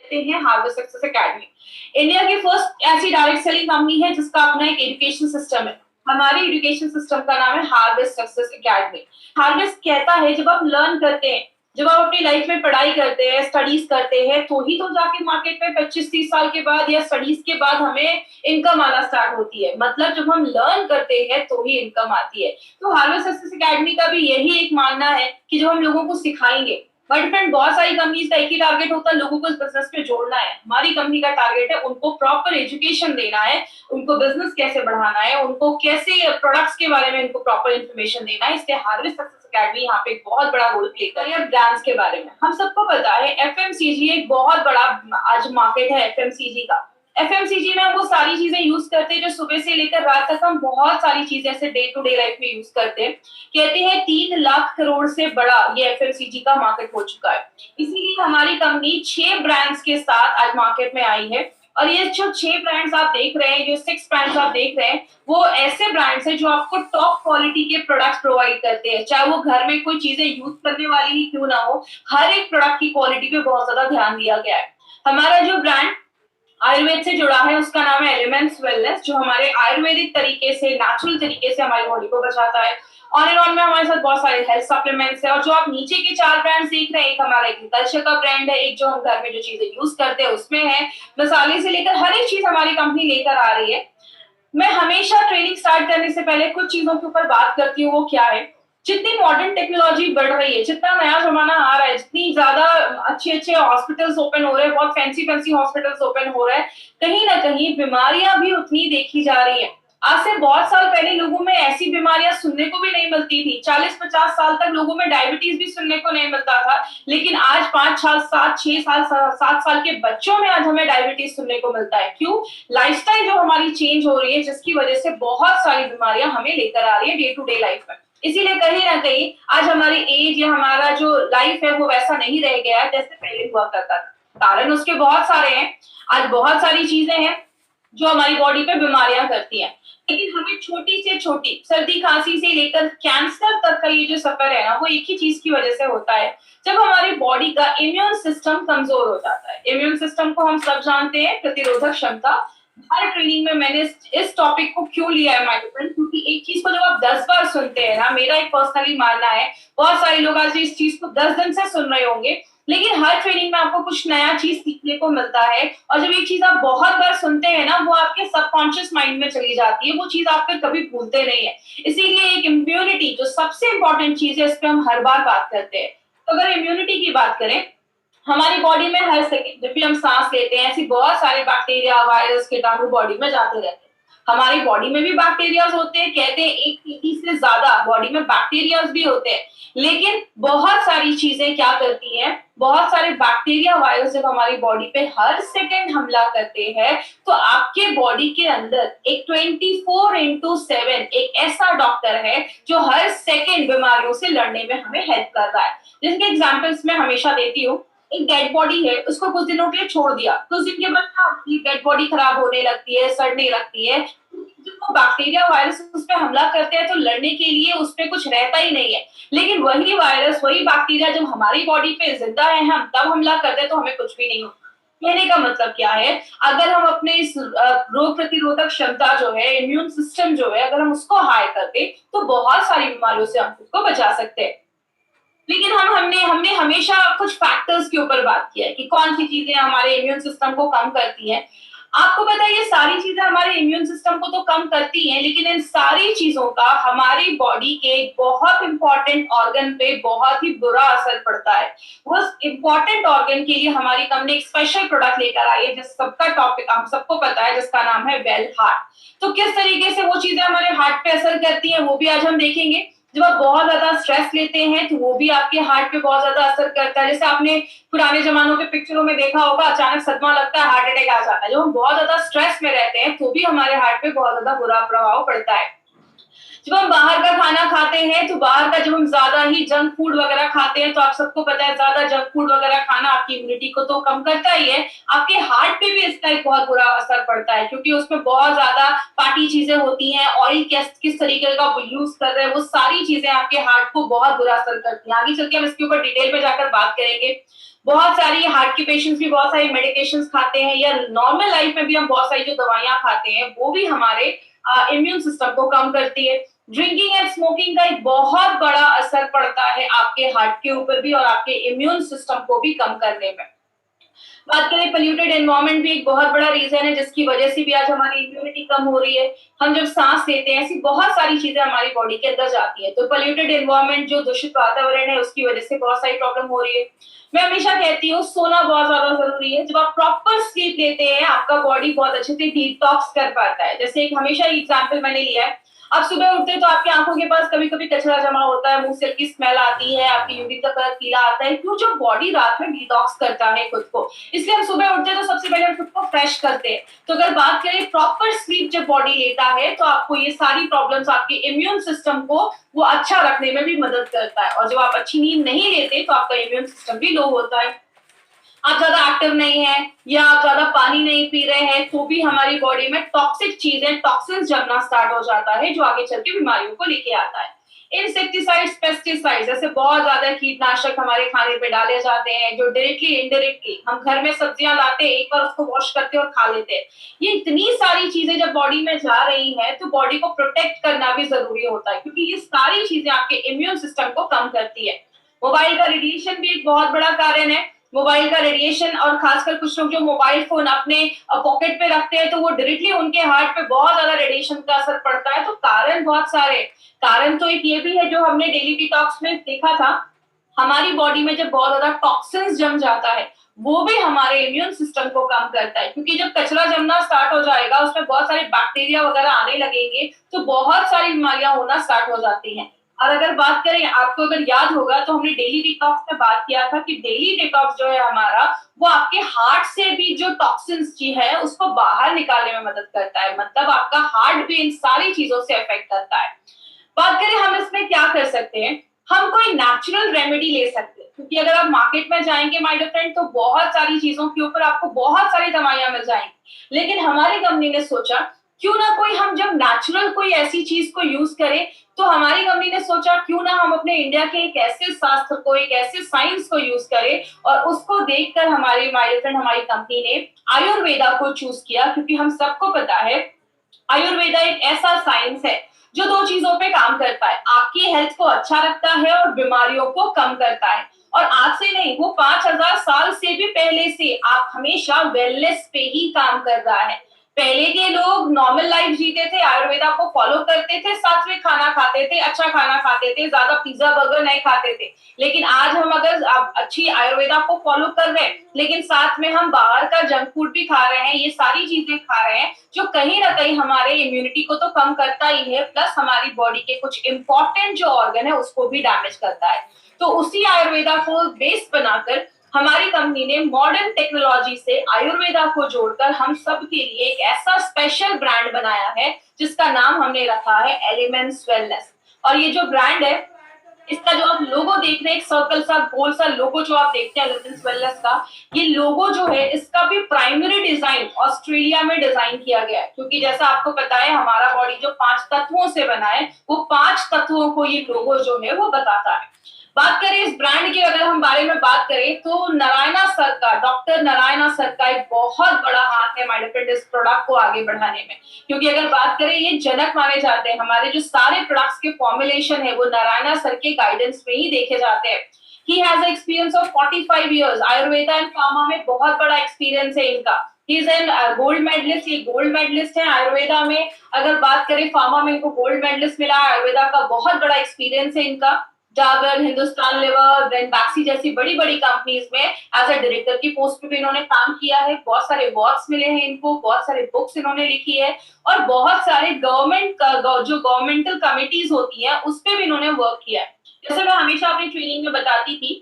कहते हैं harvest success academy. India की फर्स्ट ऐसी डायरेक्ट सेलिंग कंपनी है जिसका अपना एक एजुकेशन सिस्टम है। हमारी एजुकेशन सिस्टम का नाम है हार्वेस्ट सक्सेस एकेडमी। हार्वेस्ट कहता है जब आप लर्न करते हैं, जब आप अपनी लाइफ में पढ़ाई करते हैं, स्टडीज करते हैं, तो ही तो जाके मार्केट में 25-30 साल के बाद या स्टडीज के बाद हमें इनकम आना स्टार्ट होती है। मतलब जब हम लर्न करते हैं तो ही इनकम आती है। तो हार्वेस्ट सक्सेस एकेडमी का भी यही एक मानना है कि जब हम लोगों को सिखाएंगे, बट फ्रेंड बहुत सारी कंपनीज का एक ही टारगेट होता है, लोगों को इस बिजनेस में जोड़ना है। हमारी कंपनी का टारगेट है उनको प्रॉपर एजुकेशन देना है, उनको बिजनेस कैसे बढ़ाना है, उनको कैसे प्रोडक्ट्स के बारे में उनको प्रॉपर इन्फॉर्मेशन देना है। इसलिए हार्वेस्ट सक्सेस एकेडमी यहाँ पे एक बहुत बड़ा रोल प्ले कर रही है। ब्रांड्स के बारे में हम सबको पता है एफएमसीजी एक बहुत बड़ा आज मार्केट है एफएमसीजी का। एफएमसीजी में हम वो सारी चीजें यूज करते हैं जो सुबह से लेकर रात तक हम बहुत सारी चीजें ऐसे डे टू डे लाइफ में यूज करते हैं। कहते हैं 3 लाख करोड़ से बड़ा ये एफएमसीजी का मार्केट हो चुका है। इसीलिए हमारी कंपनी 6 ब्रांड्स के साथ आज मार्केट में आई है। और ये जो 6 ब्रांड्स आप देख रहे हैं, जो 6 ब्रांड्स आप देख रहे हैं, वो ऐसे ब्रांड्स हैं जो आपको टॉप क्वालिटी के प्रोडक्ट्स प्रोवाइड करते हैं। चाहे वो घर में कोई चीजें यूज करने वाली ही क्यों ना हो, हर एक प्रोडक्ट की क्वालिटी पे बहुत ज्यादा ध्यान दिया गया है। हमारा जो ब्रांड आयुर्वेद से जुड़ा है उसका नाम है एलिमेंट्स वेलनेस, जो हमारे आयुर्वेदिक तरीके से, नेचुरल तरीके से हमारी बॉडी को बचाता है। ऑन एंड ऑन में हमारे साथ बहुत सारे हेल्थ सप्लीमेंट्स है। और जो आप नीचे के 4 ब्रांड्स देख रहे हैं, एक हमारा एग्रीकल्चर का ब्रांड है, एक जो हम घर में जो चीजें यूज करते हैं उसमें है, मसाले से लेकर हर एक चीज हमारी कंपनी लेकर आ रही है। मैं हमेशा ट्रेनिंग स्टार्ट करने से पहले कुछ चीजों के ऊपर बात करती हूँ। वो क्या है, जितनी मॉडर्न टेक्नोलॉजी बढ़ रही है, जितना नया जमाना आ रहा है, जितनी ज्यादा अच्छे अच्छे हॉस्पिटल्स ओपन हो रहे हैं, बहुत फैंसी फैंसी हॉस्पिटल्स ओपन हो रहे हैं, कहीं ना कहीं बीमारियां भी उतनी देखी जा रही है। आज से बहुत साल पहले लोगों में ऐसी बीमारियां सुनने को भी नहीं मिलती थी। 40-50 साल तक लोगों में डायबिटीज भी सुनने को नहीं मिलता था। लेकिन आज 5 साल, 7-6 साल, 7 साल के बच्चों में आज हमें डायबिटीज सुनने को मिलता है। क्यों? लाइफस्टाइल जो हमारी चेंज हो रही है, जिसकी वजह से बहुत सारी बीमारियां हमें लेकर आ रही है डे टू डे लाइफ में। इसीलिए कहीं ना कहीं आज हमारी एज या हमारा जो लाइफ है वो वैसा नहीं रह गया है जैसे पहले हुआ करता था। कारण उसके बहुत सारे हैं। आज बहुत सारी चीजें हैं जो हमारी बॉडी पे बीमारियां करती हैं। लेकिन हमें छोटी से छोटी सर्दी खांसी से लेकर कैंसर तक का ये जो सफर है ना, वो एक ही चीज की वजह से होता है, जब हमारी बॉडी का इम्यून सिस्टम कमजोर हो जाता है। इम्यून सिस्टम को हम सब जानते हैं, प्रतिरोधक क्षमता। हर ट्रेनिंग में मैंने इस टॉपिक को क्यों लिया है माय फ्रेंड, क्योंकि एक चीज को जब आप 10 बार सुनते हैं ना, मेरा एक पर्सनली मानना है, बहुत सारे लोग आज इस चीज को 10 दिन से सुन रहे होंगे, लेकिन हर ट्रेनिंग में आपको कुछ नया चीज सीखने को मिलता है। और जब एक चीज आप बहुत बार सुनते हैं ना, वो आपके सबकॉन्शियस माइंड में चली जाती है, वो चीज आप फिर कभी भूलते नहीं है। इसीलिए एक इम्यूनिटी जो सबसे इंपॉर्टेंट चीज है, इस पर हम हर बार बात करते हैं। तो अगर इम्यूनिटी की बात करें, हमारी बॉडी में हर सेकंड जब भी हम सांस लेते हैं, ऐसी बहुत सारे बैक्टीरिया, वायरस, कीटाणु बॉडी में जाते रहते हैं। हमारी बॉडी में भी बैक्टीरियाज होते हैं, कहते हैं 1 से ज्यादा बॉडी में बैक्टीरियाज भी होते हैं। लेकिन बहुत सारी चीजें क्या करती हैं, बहुत सारे बैक्टीरिया, वायरस जब हमारी बॉडी पे हर सेकंड हमला करते हैं, तो आपके बॉडी के अंदर एक 24x7 एक ऐसा डॉक्टर है जो हर सेकंड बीमारियों से लड़ने में हमें हेल्प कर रहा है। जिसके एग्जाम्पल्स मैं हमेशा देती हूँ। एक डेड बॉडी है, उसको कुछ दिनों के लिए छोड़ दिया, कुछ दिन के बाद आपकी डेड बॉडी खराब होने लगती है, सड़ने लगती है। जब वो बैक्टीरिया, वायरस उस पर हमला करते हैं तो लड़ने के लिए उस पर कुछ रहता ही नहीं है। लेकिन वही वायरस, वही बैक्टीरिया जब हमारी बॉडी पे जिंदा है, हम तब हमला करते हैं तो हमें कुछ भी नहीं होता। कहने का मतलब क्या है, अगर हम अपने इस रोग प्रतिरोधक क्षमता जो है, इम्यून सिस्टम जो है, अगर हम उसको हाई कर दे तो बहुत सारी बीमारियों से हम खुद को बचा सकते हैं। लेकिन हमने हमेशा कुछ फैक्टर्स के ऊपर बात किया है कि कौन सी चीजें हमारे इम्यून सिस्टम को कम करती हैं। आपको पता है ये सारी चीजें हमारे इम्यून सिस्टम को तो कम करती हैं, लेकिन इन सारी चीजों का हमारी बॉडी के एक बहुत इंपॉर्टेंट ऑर्गन पे बहुत ही बुरा असर पड़ता है। उस इंपॉर्टेंट ऑर्गन के लिए हमारी कंपनी एक स्पेशल प्रोडक्ट लेकर आई है, जिस सबका टॉपिक हम सबको पता है, जिसका नाम है वेल हार्ट। तो किस तरीके से वो चीजें हमारे हार्ट पे असर करती हैं वो भी आज हम देखेंगे। जब आप बहुत ज्यादा स्ट्रेस लेते हैं तो वो भी आपके हार्ट पे बहुत ज्यादा असर करता है। जैसे आपने पुराने जमानों के पिक्चरों में देखा होगा, अचानक सदमा लगता है, हार्ट अटैक आ जाता है। जब हम बहुत ज्यादा स्ट्रेस में रहते हैं तो भी हमारे हार्ट पे बहुत ज्यादा बुरा प्रभाव पड़ता है। जब हम बाहर का खाना खाते हैं तो बाहर का जब हम ज्यादा ही जंक फूड वगैरह खाते हैं तो आप सबको पता है ज्यादा जंक फूड वगैरह खाना आपकी इम्यूनिटी को तो कम करता ही है, आपके हार्ट पे भी इसका एक बहुत बुरा असर पड़ता है क्योंकि उसमें बहुत ज्यादा फैटी चीजें होती हैं, ऑयल किस तरीके का वो यूज कर रहे हैं, वो सारी चीजें आपके हार्ट को बहुत बुरा असर करती हैं। आगे चल के हम इसके ऊपर डिटेल में जाकर बात करेंगे। बहुत सारी हार्ट के पेशेंट्स भी बहुत सारी मेडिकेशंस खाते हैं या नॉर्मल लाइफ में भी हम बहुत सारी जो दवाइयां खाते हैं वो भी हमारे इम्यून सिस्टम को कम करती है। ड्रिंकिंग एंड स्मोकिंग का एक बहुत बड़ा असर पड़ता है आपके हार्ट के ऊपर भी और आपके इम्यून सिस्टम को भी कम करने में। बात करें पोल्यूटेड एनवायरनमेंट भी एक बहुत बड़ा रीजन है जिसकी वजह से भी आज हमारी इम्यूनिटी कम हो रही है। हम जब सांस लेते हैं ऐसी बहुत सारी चीजें हमारी बॉडी के अंदर जाती है, तो पोल्यूटेड एनवायरनमेंट जो दूषित वातावरण है उसकी वजह से बहुत सारी प्रॉब्लम हो रही है। मैं हमेशा कहती हूँ सोना बहुत ज्यादा जरूरी है। जब आप प्रॉपर स्लीप लेते हैं आपका बॉडी बहुत अच्छे से डिटॉक्स कर पाता है। जैसे एक हमेशा एग्जाम्पल मैंने लिया है, आप सुबह उठते हैं तो आपकी आंखों के पास कभी कभी कचरा जमा होता है, मुंह से हल्की स्मेल आती है, आपकी यूरिन का कलर पीला आता है, क्यों? जो बॉडी रात में डिटॉक्स करता है खुद को, इसलिए हम सुबह उठते हैं तो सबसे पहले हम खुद को फ्रेश करते हैं। तो अगर बात करें प्रॉपर स्लीप जब बॉडी लेता है तो आपको ये सारी प्रॉब्लम्स आपके इम्यून सिस्टम को वो अच्छा रखने में भी मदद करता है। और जब आप अच्छी नींद नहीं लेते तो आपका इम्यून सिस्टम भी लो होता है। आप ज्यादा एक्टिव नहीं है या आप ज्यादा पानी नहीं पी रहे हैं तो भी हमारी बॉडी में टॉक्सिक चीजें, टॉक्सिन्स जमना स्टार्ट हो जाता है जो आगे चल के बीमारियों को लेके आता है। इंसेक्टिसाइड्स, पेस्टिसाइड्स जैसे बहुत ज्यादा कीटनाशक हमारे खाने पे डाले जाते हैं जो डायरेक्टली इनडायरेक्टली, हम घर में सब्जियां लाते हैं एक बार उसको वॉश करते हैं और खा लेते हैं। ये इतनी सारी चीजें जब बॉडी में जा रही है तो बॉडी को प्रोटेक्ट करना भी जरूरी होता है क्योंकि ये सारी चीजें आपके इम्यून सिस्टम को कम करती है। मोबाइल का रेडिएशन भी एक बहुत बड़ा कारण है। मोबाइल का रेडिएशन, और खासकर कुछ लोग जो मोबाइल फोन अपने पॉकेट पे रखते हैं तो वो डायरेक्टली उनके हार्ट पे बहुत ज्यादा रेडिएशन का असर पड़ता है। तो कारण बहुत सारे, कारण तो एक ये भी है जो हमने डेली डिटॉक्स में देखा था, हमारी बॉडी में जब बहुत ज्यादा टॉक्सिन्स जम जाता है वो भी हमारे इम्यून सिस्टम को कम करता है क्योंकि जब कचरा जमना स्टार्ट हो जाएगा उसमें बहुत सारे बैक्टीरिया वगैरह आने लगेंगे तो बहुत सारी बीमारियां होना स्टार्ट हो जाती हैं। और अगर बात करें, आपको अगर याद होगा तो हमने डेली डिटॉक्स में बात किया था कि डेली डिटॉक्स जो है हमारा वो आपके हार्ट से भी जो टॉक्सिन्स जी है उसको बाहर निकालने में मदद करता है, मतलब आपका हार्ट भी इन सारी चीजों से अफेक्ट करता है। बात करें हम इसमें क्या कर सकते हैं, हम कोई नेचुरल रेमेडी ले सकते हैं क्योंकि अगर आप मार्केट में जाएंगे माय डियर फ्रेंड तो बहुत सारी चीजों के ऊपर आपको बहुत सारी दवाइयां मिल जाएंगी, लेकिन हमारी कंपनी ने सोचा क्यों ना कोई, हम जब नेचुरल कोई ऐसी चीज को यूज करें तो हमारी कंपनी ने सोचा क्यों ना हम अपने इंडिया के एक ऐसे शास्त्र को, एक ऐसे साइंस को यूज करें और उसको देखकर हमारी माय डियर फ्रेंड हमारी कंपनी ने आयुर्वेदा को चूज किया क्योंकि हम सबको पता है आयुर्वेदा एक ऐसा साइंस है जो दो चीजों पे काम करता है, आपकी हेल्थ को अच्छा रखता है और बीमारियों को कम करता है। और आज से नहीं, वो 5000 साल से भी पहले से आप हमेशा वेलनेस पे ही काम कर रहा है। पहले के लोग नॉर्मल लाइफ जीते थे, आयुर्वेदा को फॉलो करते थे, साथ में खाना खाते थे, अच्छा खाना खाते थे, ज्यादा पिज्जा बर्गर नहीं खाते थे। लेकिन आज हम अगर अच्छी आयुर्वेदा को फॉलो कर रहे हैं लेकिन साथ में हम बाहर का जंक फूड भी खा रहे हैं, ये सारी चीजें खा रहे हैं जो कहीं ना कहीं हमारे इम्यूनिटी को तो कम करता ही है, प्लस हमारी बॉडी के कुछ इंपॉर्टेंट जो ऑर्गन है उसको भी डैमेज करता है। तो उसी आयुर्वेदा को बेस बनाकर हमारी कंपनी ने मॉडर्न टेक्नोलॉजी से आयुर्वेदा को जोड़कर हम सब के लिए एक ऐसा स्पेशल ब्रांड बनाया है जिसका नाम हमने रखा है एलिमेंट्स वेलनेस। और ये जो ब्रांड है इसका जो आप लोगो देख रहे हैं, एक सर्कल सा गोल सा लोगो जो आप देखते हैं एलिमेंट्स वेलनेस का, ये लोगो जो है इसका भी प्राइमरी डिजाइन ऑस्ट्रेलिया में डिजाइन किया गया है क्योंकि जैसा आपको पता है हमारा बॉडी जो 5 तत्वों से बना है वो 5 तत्वों को ये लोगो जो है वो बताता है। बात करें इस ब्रांड के, अगर हम बारे में बात करें तो नारायणा सर का, डॉक्टर नारायणा सर का एक बहुत बड़ा हाथ है माय डियर इस प्रोडक्ट को आगे बढ़ाने में क्योंकि अगर बात करें ये जनक माने जाते हैं, हमारे जो सारे प्रोडक्ट्स के फॉर्मुलेशन है वो नारायणा सर के गाइडेंस में ही देखे जाते हैं। He has experience of 45 years, Ayurveda and pharma में बहुत बड़ा एक्सपीरियंस है इनका। He is an gold medalist, ये गोल्ड मेडलिस्ट है आयुर्वेदा में। अगर बात करें फार्मा में इनको गोल्ड मेडलिस्ट मिला है, आयुर्वेदा का बहुत बड़ा एक्सपीरियंस है इनका। डाबर, हिंदुस्तान लिवर, देन बैक्सी जैसी बड़ी बड़ी कंपनीज में एज अ डायरेक्टर की पोस्ट पे भी इन्होंने काम किया है। बहुत सारे अवार्ड्स मिले हैं इनको, बहुत सारे बुक्स इन्होंने लिखी है और बहुत सारे गवर्नमेंट जो गवर्नमेंटल कमिटीज होती है उस पे भी इन्होंने वर्क किया है। जैसे मैं हमेशा अपनी ट्रेनिंग में बताती थी,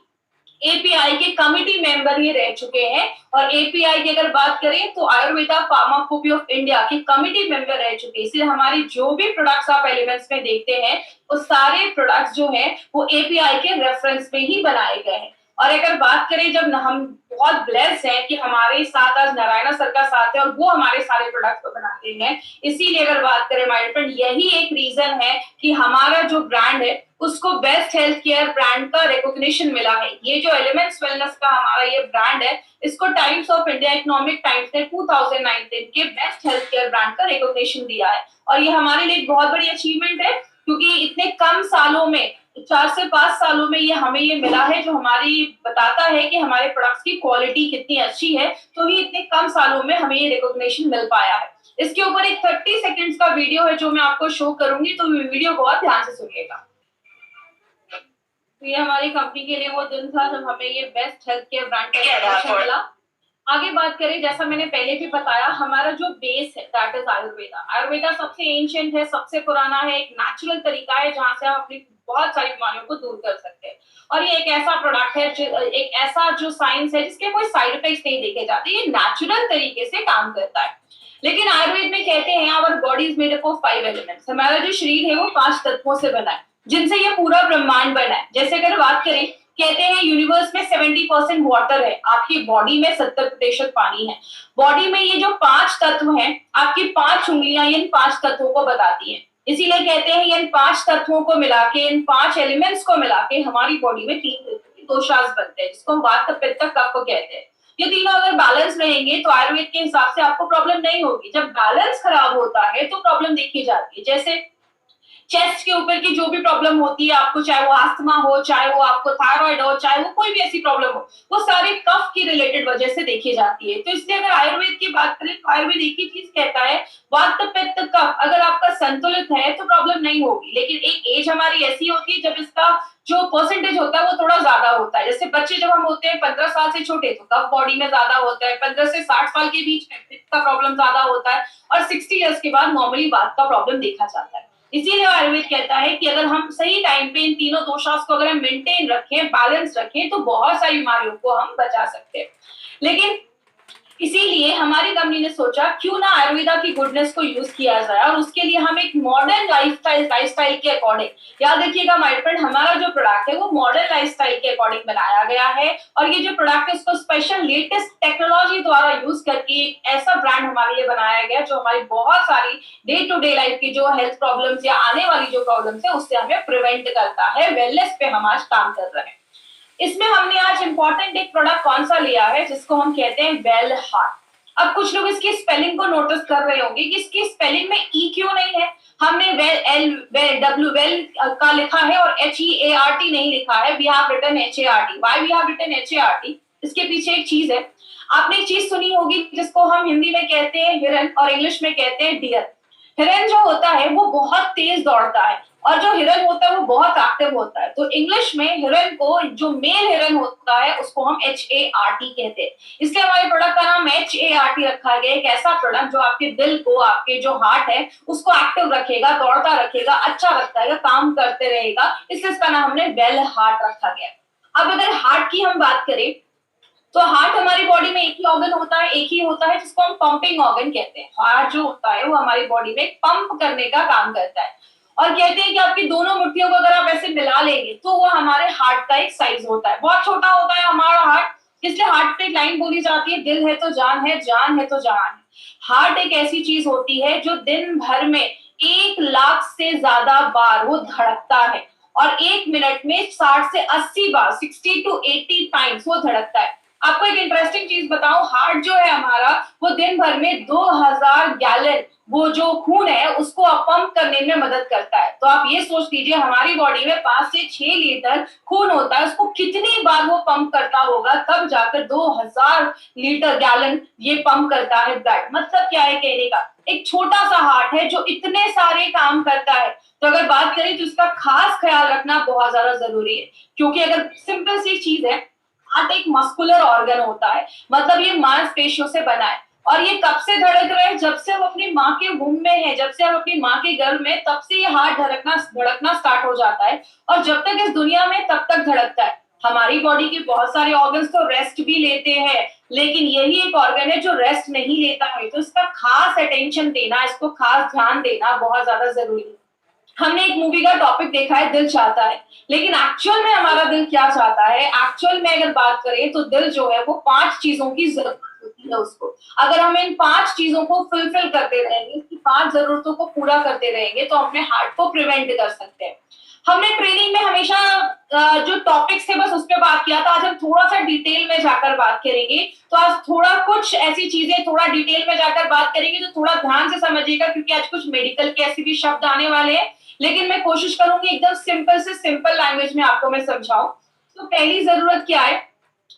एपीआई के कमिटी मेंबर ये रह चुके हैं। और एपीआई की अगर बात करें तो आयुर्वेदा फार्माकोपी ऑफ इंडिया के कमिटी मेंबर रह चुके हैं। इसलिए हमारी जो भी प्रोडक्ट्स आप एलिमेंट्स में देखते हैं वो सारे प्रोडक्ट्स जो हैं वो एपीआई के रेफरेंस में ही बनाए गए हैं। और अगर बात करें, जब हम बहुत ब्लेस्ड हैं कि हमारे साथ आज नारायणा सर का साथ है और वो हमारे सारे प्रोडक्ट को बनाते हैं, इसीलिए अगर बात करें माय फ्रेंड, यही एक रीजन है कि हमारा जो ब्रांड है उसको बेस्ट हेल्थ केयर ब्रांड का रिकॉग्निशन मिला है। ये जो एलिमेंट्स वेलनेस का हमारा ये ब्रांड है, इसको times of India economic times ने 2019 के बेस्ट हेल्थ केयर ब्रांड का रिकॉग्निशन दिया है। और ये हमारे लिए एक बहुत बड़ी अचीवमेंट है, क्योंकि इतने कम सालों में, 4 से 5 सालों में ये हमें ये मिला है, जो हमारी बताता है कि हमारे प्रोडक्ट्स की क्वालिटी कितनी अच्छी है। तो ही इतने कम सालों में हमें ये रिकॉग्निशन मिल पाया है। इसके ऊपर एक 30 सेकंड्स का वीडियो है जो मैं आपको शो करूंगी, तो वीडियो बहुत ध्यान से सुनिएगा। तो ये हमारी कंपनी के लिए वो दिन था जब हमें ये बेस्ट हेल्थ केयर ब्रांड का रिकॉग्निशन मिला। आगे बात करें, जैसा मैंने पहले भी बताया, हमारा जो बेस है दैट इज आयुर्वेदा। आयुर्वेदा सबसे एंशिएंट है, सबसे पुराना है, एक नेचुरल तरीका है जहां से आप अपनी बहुत सारी बीमारियों को दूर कर सकते हैं। और ये एक ऐसा प्रोडक्ट है, एक ऐसा जो साइंस है जिसके कोई साइड इफेक्ट्स नहीं देखे जाते, ये नेचुरल तरीके से काम करता है। लेकिन आयुर्वेद में कहते हैं our body is made up of 5 elements. हमारा जो शरीर है वो 5 तत्वों से बना है, जिनसे ये पूरा ब्रह्मांड बना है। जैसे अगर बात करें, कहते हैं यूनिवर्स में 70% वाटर है, आपकी बॉडी में 70% पानी है। बॉडी में ये जो 5 तत्व हैं, आपकी 5 उंगलियां इन 5 तत्वों को बताती हैं। इसीलिए कहते हैं इन 5 तत्वों को मिला के, इन 5 एलिमेंट्स को मिला के हमारी बॉडी में 3 दोषास बनते हैं, जिसको हम वात पित्त कफ कहते हैं। ये तीनों अगर बैलेंस रहेंगे तो आयुर्वेद के हिसाब से आपको प्रॉब्लम नहीं होगी। जब बैलेंस खराब होता है तो प्रॉब्लम देखी जाती है। जैसे चेस्ट के ऊपर की जो भी प्रॉब्लम होती है आपको, चाहे वो अस्थमा हो, चाहे वो आपको थायराइड हो, चाहे वो कोई भी ऐसी प्रॉब्लम हो, वो सारे कफ की रिलेटेड वजह से देखी जाती है। तो इसलिए अगर आयुर्वेद की बात करें तो आयुर्वेद एक ही चीज कहता है, वात पित्त कफ अगर आपका संतुलित है तो प्रॉब्लम नहीं होगी। लेकिन एक एज हमारी ऐसी होती है जब इसका जो परसेंटेज होता है वो थोड़ा ज्यादा होता है। जैसे बच्चे जब हम होते हैं 15 साल से छोटे तो कफ बॉडी में ज्यादा होता है, 15 से 60 साल के बीच में पित्त का प्रॉब्लम ज्यादा होता है, और 60 ईयर्स के बाद नॉर्मली वात का प्रॉब्लम देखा जाता है। इसीलिए आयुर्वेद कहता है कि अगर हम सही टाइम पे इन तीनों दोषास को अगर हम मेंटेन रखें, बैलेंस रखें, तो बहुत सारी बीमारियों को हम बचा सकते हैं। लेकिन इसीलिए हमारी कंपनी ने सोचा क्यों ना आयुर्वेदा की गुडनेस को यूज किया जाए, और उसके लिए हम एक मॉडर्न लाइफस्टाइल के अकॉर्डिंग, याद रखिएगा माय फ्रेंड, हमारा जो प्रोडक्ट है वो मॉडर्न लाइफस्टाइल के अकॉर्डिंग बनाया गया है। और ये जो प्रोडक्ट है उसको स्पेशल लेटेस्ट टेक्नोलॉजी द्वारा यूज करके एक ऐसा ब्रांड हमारे लिए बनाया गया जो हमारी बहुत सारी डे टू डे लाइफ की जो हेल्थ प्रॉब्लम्स या आने वाली जो प्रॉब्लम्स है उससे हमें प्रिवेंट करता है। वेलनेस पे हम आज काम कर रहे हैं। इसमें हमने आज इंपॉर्टेंट एक प्रोडक्ट कौन सा लिया है जिसको हम कहते हैं वेल हार्ट। अब कुछ लोग इसकी स्पेलिंग को नोटिस कर रहे होंगे कि इसकी स्पेलिंग में ई क्यों नहीं है। हमने वेल का लिखा है और HEART नहीं लिखा है। We have written HART। Why we have written HART? इसके पीछे एक चीज है। आपने एक चीज सुनी होगी जिसको हम हिंदी में कहते हैं हिरन और इंग्लिश में कहते हैं डियर। हिरन जो होता है वो बहुत तेज दौड़ता है और जो हिरन होता है वो बहुत एक्टिव होता है। तो इंग्लिश में हिरन को, जो मेल हिरन होता है उसको हम HART कहते हैं। इसलिए हमारे प्रोडक्ट का नाम HART रखा गया। एक ऐसा प्रोडक्ट जो आपके दिल को, आपके जो हार्ट है उसको एक्टिव रखेगा, दौड़ता रखेगा, अच्छा रखेगा, काम करते रहेगा। इसलिए इसका नाम हमने वेल हार्ट रखा गया। अब अगर हार्ट की हम बात करें तो हार्ट हमारी बॉडी में एक ही ऑर्गन होता है, एक ही होता है जिसको हम पंपिंग ऑर्गन कहते हैं। हार्ट जो होता है वो हमारी बॉडी में पंप करने का काम करता है। और कहते हैं कि आपकी दोनों मुट्ठियों को अगर आप ऐसे मिला लेंगे तो वो हमारे हार्ट का एक साइज होता है। बहुत छोटा होता है हमारा हार्ट, इसलिए हार्ट पे एक लाइन बोली जाती है, दिल है तो जान है, जान है तो जहान है। हार्ट एक ऐसी चीज होती है जो दिन भर में 1 लाख से ज्यादा बार वो धड़कता है और 1 मिनट में 60 से 80 बार, 60 to 80 टाइम्स वो धड़कता है। आपको एक इंटरेस्टिंग चीज बताऊं, हार्ट जो है हमारा वो दिन भर में 2000 गैलन वो जो खून है उसको पंप करने में मदद करता है। तो आप ये सोच लीजिए हमारी बॉडी में 5 से 6 लीटर खून होता है, उसको कितनी बार वो पंप करता होगा, तब जाकर 2000 लीटर गैलन ये पंप करता है ब्लड। मतलब क्या है कहने का, एक छोटा सा हार्ट है जो इतने सारे काम करता है। तो अगर बात करें तो इसका खास ख्याल रखना बहुत ज्यादा जरूरी है, क्योंकि अगर सिंपल सी चीज है, हार्ट एक मस्कुलर ऑर्गन होता है, मतलब ये मांसपेशियों से बना है। और ये कब से धड़क रहा है, जब से हम अपनी माँ के वूम्ब में है, जब से हम अपनी माँ के गर्भ में, तब से ये हार्ट धड़कना स्टार्ट हो जाता है और जब तक इस दुनिया में तब तक धड़कता है। हमारी बॉडी के बहुत सारे ऑर्गन्स तो रेस्ट भी लेते हैं, लेकिन यही एक ऑर्गन है जो रेस्ट नहीं लेता है, तो इसका खास अटेंशन देना, इसको खास ध्यान देना बहुत ज्यादा जरूरी है। हमने एक मूवी का टॉपिक देखा है, दिल चाहता है, लेकिन एक्चुअल में हमारा दिल क्या चाहता है? एक्चुअल में अगर बात करें तो दिल जो है वो 5 चीजों की जरूरत होती है उसको। अगर हम इन 5 चीजों को फुलफिल करते रहेंगे, इसकी 5 जरूरतों को पूरा करते रहेंगे, तो अपने हार्ट को प्रिवेंट कर सकते हैं। हमने ट्रेनिंग में हमेशा जो टॉपिक्स थे बस उस पर बात किया था, आज हम थोड़ा सा डिटेल में जाकर बात करेंगे। तो आज थोड़ा कुछ ऐसी चीजें थोड़ा डिटेल में जाकर बात करेंगे, तो थोड़ा ध्यान से समझिएगा, क्योंकि आज कुछ मेडिकल के ऐसे भी शब्द आने वाले हैं, लेकिन मैं कोशिश करूंगी एकदम सिंपल से सिंपल लैंग्वेज में आपको मैं समझाऊं। तो पहली जरूरत क्या है?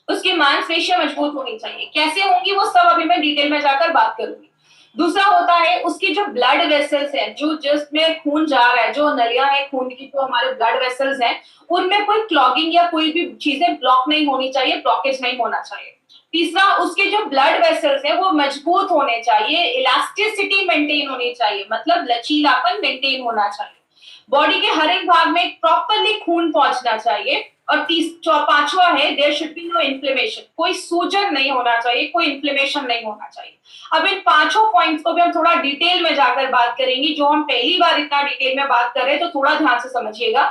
उसकी मांसपेशियां मजबूत होनी चाहिए। कैसे होंगी वो सब अभी मैं डिटेल में जाकर बात करूंगी। दूसरा होता है उसकी जो ब्लड वेसल्स हैं, जो जिसमें खून जा रहा है, जो नलियां हैं खून की, जो हमारे ब्लड वेसल्स हैं, उनमें कोई क्लॉगिंग या कोई भी चीजें ब्लॉक नहीं होनी चाहिए, ब्लॉकेज नहीं होना चाहिए। तीसरा, उसके जो ब्लड वेसल्स है वो मजबूत होने चाहिए, इलास्टिसिटी मेंटेन होनी चाहिए, मतलब लचीलापन मेंटेन होना चाहिए। बॉडी के हर एक भाग में प्रॉपरली खून पहुंचना चाहिए। और पांचवा है, there should be no inflammation, कोई सूजन नहीं होना चाहिए, कोई इन्फ्लेमेशन नहीं होना चाहिए। अब इन पांचों पॉइंट्स को भी हम थोड़ा डिटेल में जाकर बात करेंगे, जो हम पहली बार इतना डिटेल में बात कर रहे हैं, तो थोड़ा ध्यान से समझिएगा।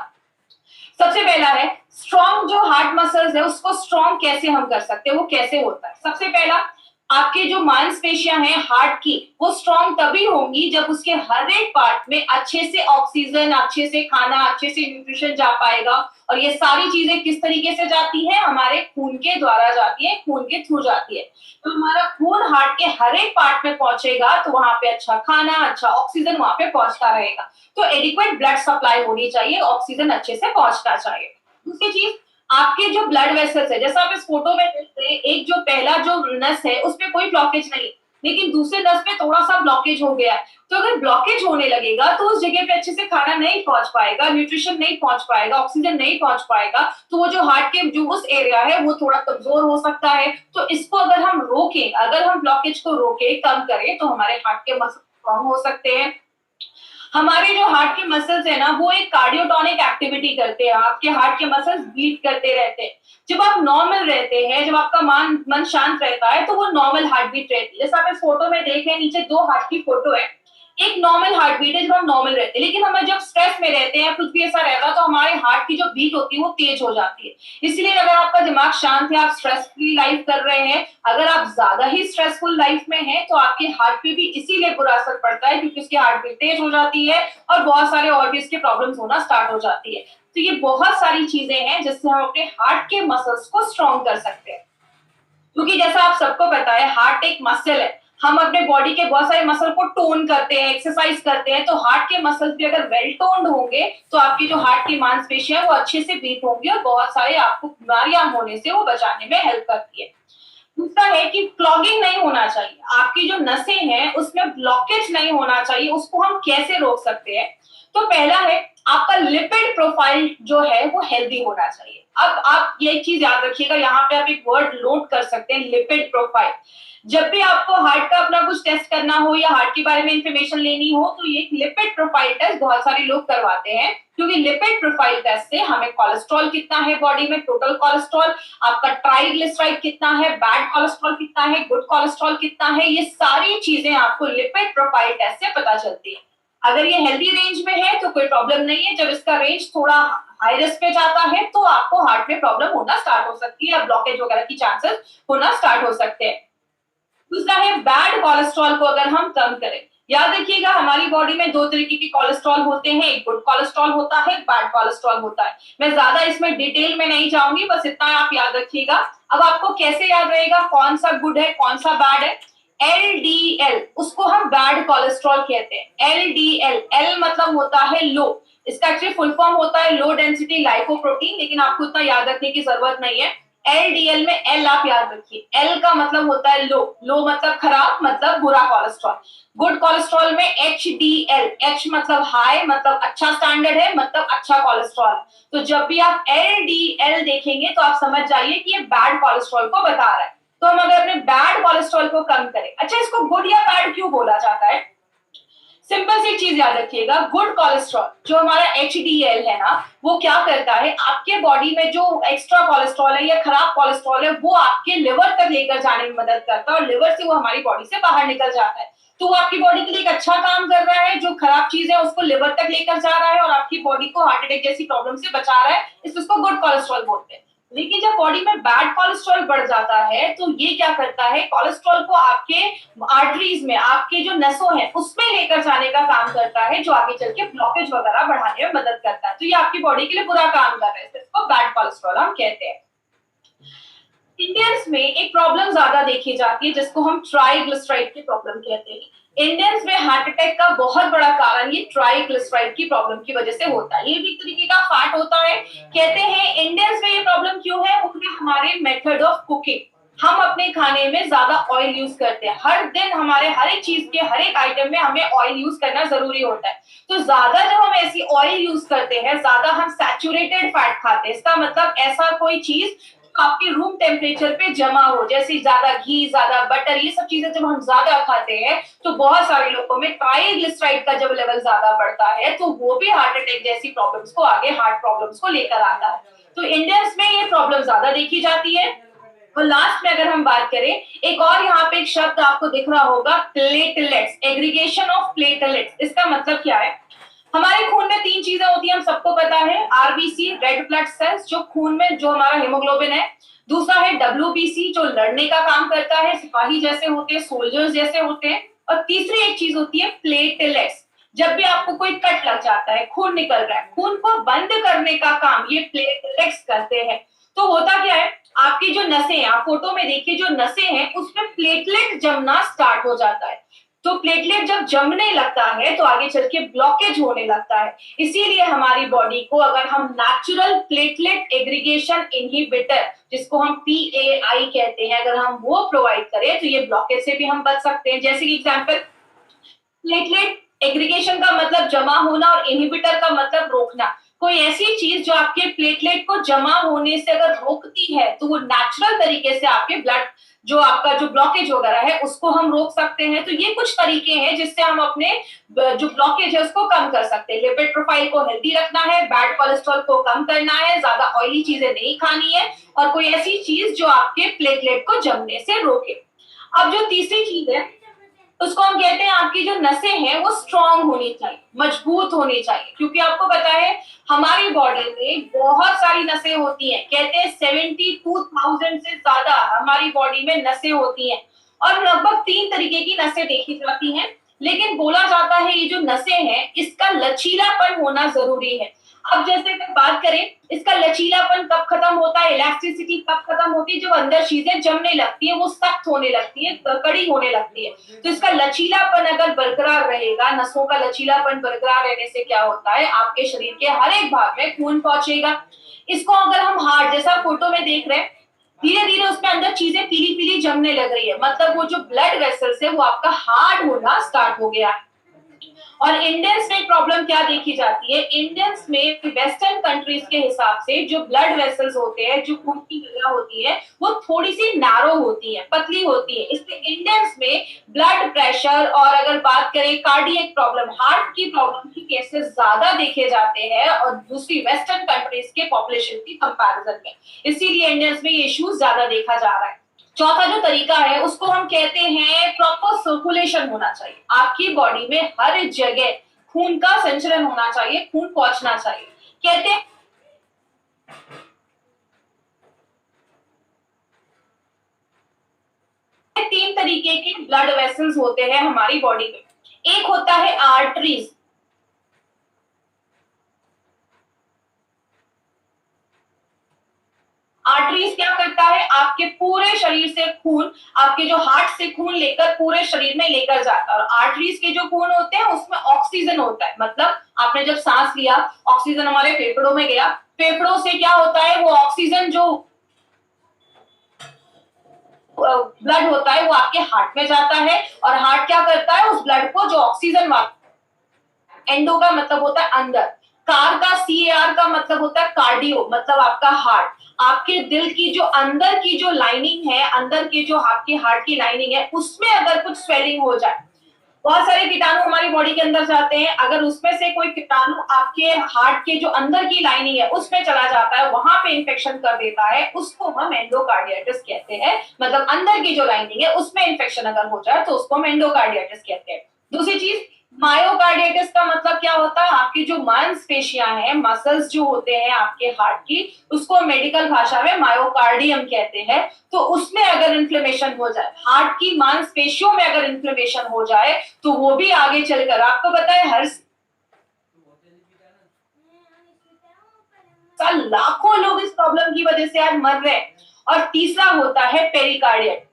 सबसे पहला है स्ट्रॉन्ग, जो हार्ट मसल्स है उसको स्ट्रॉन्ग कैसे हम कर सकते हैं, वो कैसे होता है? सबसे पहला, आपके जो मांसपेशियां हैं हार्ट की, वो स्ट्रॉन्ग तभी होंगी जब उसके हर एक पार्ट में अच्छे से ऑक्सीजन, अच्छे से खाना, अच्छे से न्यूट्रिशन जा पाएगा। और ये सारी चीजें किस तरीके से जाती है? हमारे खून के द्वारा जाती है, खून के थ्रू जाती है। तो हमारा खून हार्ट के हर एक पार्ट में पहुंचेगा, तो वहां पे अच्छा खाना, अच्छा ऑक्सीजन वहां पे पहुंचता रहेगा। तो एडिक्वेट ब्लड सप्लाई होनी चाहिए, ऑक्सीजन अच्छे से पहुंचना चाहिए। दूसरी चीज, आपके जो ब्लड वेसल्स है, जैसा आप इस फोटो में देख रहे हैं, एक जो पहला जो नस है उसमें कोई ब्लॉकेज नहीं, लेकिन दूसरे नस में थोड़ा सा ब्लॉकेज हो गया है। तो अगर ब्लॉकेज होने लगेगा तो उस जगह पे अच्छे से खाना नहीं पहुंच पाएगा, न्यूट्रिशन नहीं पहुंच पाएगा, ऑक्सीजन नहीं पहुंच पाएगा, तो वो जो हार्ट के जो उस एरिया है वो थोड़ा कमजोर हो सकता है। तो इसको अगर हम रोकें, अगर हम ब्लॉकेज को रोके, कम करें, तो हमारे हार्ट के मसल स्ट्रॉन्ग हो सकते हैं। हमारे जो हार्ट के मसल्स है ना, वो एक कार्डियोटोनिक एक्टिविटी करते हैं, आपके हार्ट के मसल्स बीट करते रहते हैं। जब आप नॉर्मल रहते हैं, जब आपका मन शांत रहता है, तो वो नॉर्मल हार्ट बीट रहती है। जैसे आप इस फोटो में देख रहे हैं, नीचे 2 हार्ट की फोटो है। एक नॉर्मल हार्ट बीट है जब हम नॉर्मल रहते हैं, लेकिन हम जब स्ट्रेस में रहते हैं, कुछ भी ऐसा रहता है, तो हमारे हार्ट की जो बीट होती है वो तेज हो जाती है। इसलिए अगर आपका दिमाग शांत है, आप स्ट्रेस फ्री लाइफ कर रहे हैं, अगर आप ज्यादा ही स्ट्रेसफुल लाइफ में हैं, तो आपके हार्ट पे भी इसीलिए बुरा असर पड़ता है, क्योंकि उसकी हार्ट बीट तेज हो जाती है और बहुत सारे और भी इसके प्रॉब्लम्स होना स्टार्ट हो जाती है। तो ये बहुत सारी चीजें हैं जिससे हम अपने हार्ट के मसल्स को स्ट्रॉन्ग कर सकते हैं। क्योंकि जैसा आप सबको पता है, हार्ट एक मसल है। हम अपने बॉडी के बहुत सारे मसल को टोन करते हैं, एक्सरसाइज करते हैं, तो हार्ट के मसल्स भी अगर वेल टोन्ड होंगे, तो आपकी जो हार्ट की मांसपेशियां है वो अच्छे से बीट होंगी, और बहुत सारे आपको बीमारियां होने से वो बचाने में हेल्प करती है। दूसरा है कि क्लॉगिंग नहीं होना चाहिए, आपकी जो नसें हैं उसमें ब्लॉकेज नहीं होना चाहिए। उसको हम कैसे रोक सकते हैं? तो पहला है, आपका लिपिड प्रोफाइल जो है वो हेल्दी होना चाहिए। अब आप ये चीज याद रखिएगा, यहाँ पे आप एक वर्ड नोट कर सकते हैं, लिपिड प्रोफाइल। जब भी आपको हार्ट का अपना कुछ टेस्ट करना हो या हार्ट के बारे में इंफॉर्मेशन लेनी हो, तो ये लिपिड प्रोफाइल टेस्ट बहुत सारे लोग करवाते हैं, क्योंकि लिपिड प्रोफाइल टेस्ट से हमें कोलेस्ट्रॉल कितना है बॉडी में, टोटल कोलेस्ट्रॉल, आपका ट्राइग्लिसराइड कितना है, बैड कोलेस्ट्रॉल कितना है, गुड कोलेस्ट्रॉल कितना है, ये सारी चीजें आपको लिपिड प्रोफाइल टेस्ट से पता चलती है। अगर ये हेल्दी रेंज में है तो कोई प्रॉब्लम नहीं है, जब इसका रेंज थोड़ा हाई रिस्क पे जाता है, तो आपको हार्ट में प्रॉब्लम होना स्टार्ट हो सकती है, ब्लॉकेज वगैरह की चांसेस होना स्टार्ट हो सकते हैं। दूसरा है, बैड कोलेस्ट्रॉल को अगर हम कम करें। याद रखिएगा, हमारी बॉडी में 2 तरीके के कोलेस्ट्रॉल होते हैं, एक गुड कोलेस्ट्रॉल होता है, बैड कोलेस्ट्रॉल होता है। मैं ज्यादा इसमें डिटेल में नहीं जाऊंगी, बस इतना आप याद रखिएगा। अब आपको कैसे याद रहेगा कौन सा गुड है कौन सा बैड है? LDL, उसको हम बैड कोलेस्ट्रॉल कहते हैं। LDL, L मतलब होता है लो, इसका एक्चुअली फुल फॉर्म होता है लो डेंसिटी लाइपोप्रोटीन, लेकिन आपको इतना याद रखने की जरूरत नहीं है। LDL में L आप याद रखिए, L का मतलब होता है लो, लो मतलब खराब, मतलब बुरा कोलेस्ट्रॉल। गुड कोलेस्ट्रॉल में HDL, H मतलब हाई, मतलब अच्छा स्टैंडर्ड है, मतलब अच्छा कोलेस्ट्रॉल। तो जब भी आप LDL देखेंगे तो आप समझ जाइए कि ये बैड कोलेस्ट्रॉल को बता रहा है। तो हम अगर अपने बैड कोलेस्ट्रॉल को कम करें, अच्छा इसको गुड या बैड क्यों बोला जाता है? सिंपल सी चीज याद रखिएगा, गुड कोलेस्ट्रॉल जो हमारा HDL है ना, वो क्या करता है, आपके बॉडी में जो एक्स्ट्रा कोलेस्ट्रॉल है या खराब कोलेस्ट्रॉल है वो आपके लिवर तक लेकर जाने में मदद करता है और लिवर से वो हमारी बॉडी से बाहर निकल जाता है। तो वो आपकी बॉडी के लिए एक अच्छा काम कर रहा है, जो खराब चीज है उसको लिवर तक लेकर जा रहा है और आपकी बॉडी को हार्ट अटैक जैसी प्रॉब्लम से बचा रहा है, इसलिए उसको गुड कोलेस्ट्रॉल बोलते हैं। लेकिन जब बॉडी में बैड कोलेस्ट्रॉल बढ़ जाता है तो ये क्या करता है, कोलेस्ट्रॉल को आपके आर्टरीज में, आपके जो नसों हैं उसमें लेकर जाने का काम करता है, जो आगे चल के ब्लॉकेज वगैरह बढ़ाने में मदद करता है। तो ये आपकी बॉडी के लिए बुरा काम कर रहा है, इसको बैड कोलेस्ट्रॉल हम कहते हैं। इंडियंस में एक प्रॉब्लम ज्यादा देखी जाती है जिसको हम ट्राइग्लिसराइड की प्रॉब्लम कहते हैं। इंडियंस में हार्ट अटैक का बहुत बड़ा कारण ये ट्राइग्लिसराइड की प्रॉब्लम की वजह से होता है। ये भी एक तरीके का फैट होता है। कहते हैं इंडियंस में ये प्रॉब्लम क्यों है, उनके हमारे मेथड ऑफ कुकिंग, हम अपने खाने में ज्यादा ऑयल यूज करते हैं। हर दिन हमारे हर एक चीज के हर एक आइटम में हमें ऑयल यूज करना जरूरी होता है। तो ज्यादा जब हम ऐसी ऑयल यूज करते हैं, ज्यादा हम सैचुरेटेड फैट खाते हैं, इसका मतलब ऐसा कोई चीज आपके रूम टेम्परेचर पे जमा हो, जैसे ज्यादा घी, ज्यादा बटर, ये सब चीजें जब हम ज्यादा खाते हैं तो बहुत सारे लोगों में ट्राइग्लिसराइड का जब लेवल ज्यादा बढ़ता है तो वो भी हार्ट अटैक जैसी प्रॉब्लम्स को, आगे हार्ट प्रॉब्लम्स को लेकर आता है। तो इंडियंस में ये प्रॉब्लम ज्यादा देखी जाती है। और लास्ट में अगर हम बात करें, एक और यहाँ पे एक शब्द आपको दिख रहा होगा, प्लेटलेट्स, एग्रीगेशन ऑफ प्लेटलेट्स। इसका मतलब क्या है, हमारे खून में 3 चीजें होती हैं, हम सबको पता है। आरबीसी, रेड ब्लड सेल्स, जो खून में जो हमारा हेमोग्लोबिन है। दूसरा है डब्ल्यूबीसी, जो लड़ने का काम करता है, सिपाही जैसे होते हैं, सोल्जर्स जैसे होते हैं। और तीसरी एक चीज होती है प्लेटलेट्स। जब भी आपको कोई कट लग जाता है, खून निकल रहा है, खून को बंद करने का काम ये प्लेटलेट्स करते हैं। तो होता क्या है, आपकी जो नसें हैं, आप फोटो में देखिए, जो नसें हैं उसमें प्लेटलेट जमना स्टार्ट हो जाता है। तो प्लेटलेट जब जमने लगता है तो आगे चल के ब्लॉकेज होने लगता है। इसीलिए हमारी बॉडी को अगर हम नेचुरल प्लेटलेट एग्रीगेशन इनहिबिटर, जिसको हम PAI कहते हैं, अगर हम वो प्रोवाइड करें तो ये ब्लॉकेज से भी हम बच सकते हैं। जैसे कि एग्जांपल, प्लेटलेट एग्रीगेशन का मतलब जमा होना और इनहिबिटर का मतलब रोकना। कोई ऐसी चीज जो आपके प्लेटलेट को जमा होने से अगर रोकती है तो वो नेचुरल तरीके से आपके ब्लड, जो आपका जो ब्लॉकेज वगैरह है उसको हम रोक सकते हैं। तो ये कुछ तरीके हैं जिससे हम अपने जो ब्लॉकेज है उसको कम कर सकते हैं। लिपिड प्रोफाइल को हेल्दी रखना है, बैड कोलेस्ट्रॉल को कम करना है, ज्यादा ऑयली चीजें नहीं खानी है, और कोई ऐसी चीज जो आपके प्लेटलेट को जमने से रोके। अब जो तीसरी चीज है उसको हम कहते हैं, आपकी जो नसें हैं वो स्ट्रांग होनी चाहिए, मजबूत होनी चाहिए। क्योंकि आपको पता है हमारी बॉडी में बहुत सारी नसें होती हैं। कहते हैं 72,000 से ज्यादा हमारी बॉडी में नसें होती हैं और लगभग 3 तरीके की नसें देखी जाती हैं। लेकिन बोला जाता है ये जो नसें हैं इसका लचीलापन होना जरूरी है। अब जैसे अगर बात करें, इसका लचीलापन कब खत्म होता है, इलास्टिसिटी कब खत्म होती है, जब अंदर चीजें जमने लगती है, वो सख्त होने लगती है, कड़ी होने लगती है। तो इसका लचीलापन अगर बरकरार रहेगा, नसों का लचीलापन बरकरार रहने से क्या होता है, आपके शरीर के हर एक भाग में खून पहुंचेगा। इसको अगर हम हार्ट जैसा फोटो में देख रहे हैं, धीरे धीरे उसमें अंदर चीजें पीली पीली जमने लग रही है, मतलब वो जो ब्लड वेसल्स है वो आपका हार्ड होना स्टार्ट हो गया है। और इंडियंस में प्रॉब्लम क्या देखी जाती है, इंडियंस में वेस्टर्न कंट्रीज के हिसाब से जो ब्लड वेसल्स होते हैं, जो खून की नलियां होती है, वो थोड़ी सी नैरो होती है, पतली होती है। इसलिए इंडियंस में ब्लड प्रेशर और अगर बात करें कार्डियक प्रॉब्लम, हार्ट की प्रॉब्लम की केसेस ज्यादा देखे जाते हैं और दूसरी वेस्टर्न कंट्रीज के पॉपुलेशन की कंपैरिजन में। इसीलिए इंडियंस में ये इश्यूज ज्यादा देखा जा रहा है। चौथा जो तरीका है उसको हम कहते हैं प्रॉपर सर्कुलेशन होना चाहिए। आपकी बॉडी में हर जगह खून का संचलन होना चाहिए, खून पहुंचना चाहिए। कहते हैं 3 तरीके के ब्लड वेसल्स होते हैं हमारी बॉडी में। एक होता है आर्टरीज, आर्टरीज क्या करता है, आपके पूरे शरीर से खून, आपके जो हार्ट से खून लेकर पूरे शरीर में लेकर जाता है। और आर्टरीज के जो खून होते हैं उसमें ऑक्सीजन होता है, मतलब आपने जब सांस लिया ऑक्सीजन हमारे फेफड़ों में गया, फेफड़ों से क्या होता है, वो ऑक्सीजन जो ब्लड होता है वो आपके हार्ट में जाता है और हार्ट क्या करता है, उस ब्लड को जो ऑक्सीजन, एंडो का मतलब होता है अंदर, कार का CAR का मतलब होता है कार्डियो, मतलब आपका हार्ट। आपके दिल की जो अंदर की जो लाइनिंग है, अंदर के जो आपके हार्ट की लाइनिंग है, उसमें अगर कुछ स्वेलिंग हो जाए, बहुत सारे कीटाणु हमारी बॉडी के अंदर जाते हैं, अगर उसमें से कोई कीटाणु आपके हार्ट के जो अंदर की लाइनिंग है उसमें चला जाता है, वहां पे इन्फेक्शन कर देता है, उसको हम एंडोकार्डियाटिस कहते हैं। मतलब अंदर की जो लाइनिंग है उसमें इन्फेक्शन अगर हो जाए तो उसको हम एंडोकार्डियाटिस कहते हैं। दूसरी चीज, मायोकार्डिटिस का मतलब क्या होता है, आपकी जो मांसपेशियां हैं, मसल्स जो होते हैं आपके हार्ट की, उसको मेडिकल भाषा में मायोकार्डियम कहते हैं। तो उसमें अगर इन्फ्लेमेशन हो जाए, हार्ट की मांसपेशियों में अगर इन्फ्लेमेशन हो जाए, तो वो भी आगे चलकर, आपको पता है हर साल लाखों लोग इस प्रॉब्लम की वजह से आज मर रहे हैं। और तीसरा होता है पेरिकार्डियट।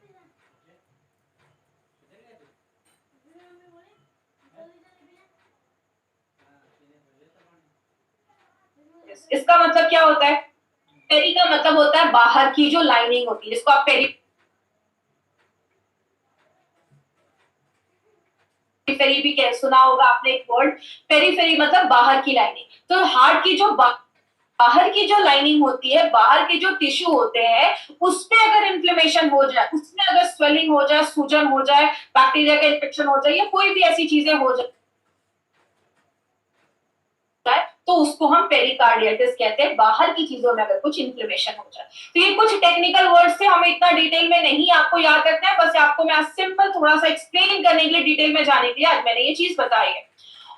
इसका मतलब क्या होता है, पेरी का मतलब होता है बाहर की जो लाइनिंग होती है, जिसको आप पेरीफेरी भी कह सुना होगा आपने एक वर्ड, पेरीफेरी मतलब बाहर की लाइनिंग। तो हार्ट की जो बाहर की जो लाइनिंग होती है, बाहर के जो टिश्यू होते हैं, उसमें अगर इन्फ्लेमेशन हो जाए, उसमें अगर स्वेलिंग हो जाए, सूजन हो जाए, बैक्टीरिया का इन्फेक्शन हो जाए, या कोई भी ऐसी चीजें हो जाए, तो उसको हम पेरिकार्डियाटिस कहते हैं, बाहर की चीजों में अगर कुछ इन्फ्लेमेशन हो जाए। तो ये कुछ टेक्निकल वर्ड्स थे, हमें इतना डिटेल में नहीं आपको याद रखना है, बस आपको मैं सिंपल थोड़ा सा एक्सप्लेन करने के लिए, डिटेल में जाने के लिए आज मैंने ये चीज बताई है।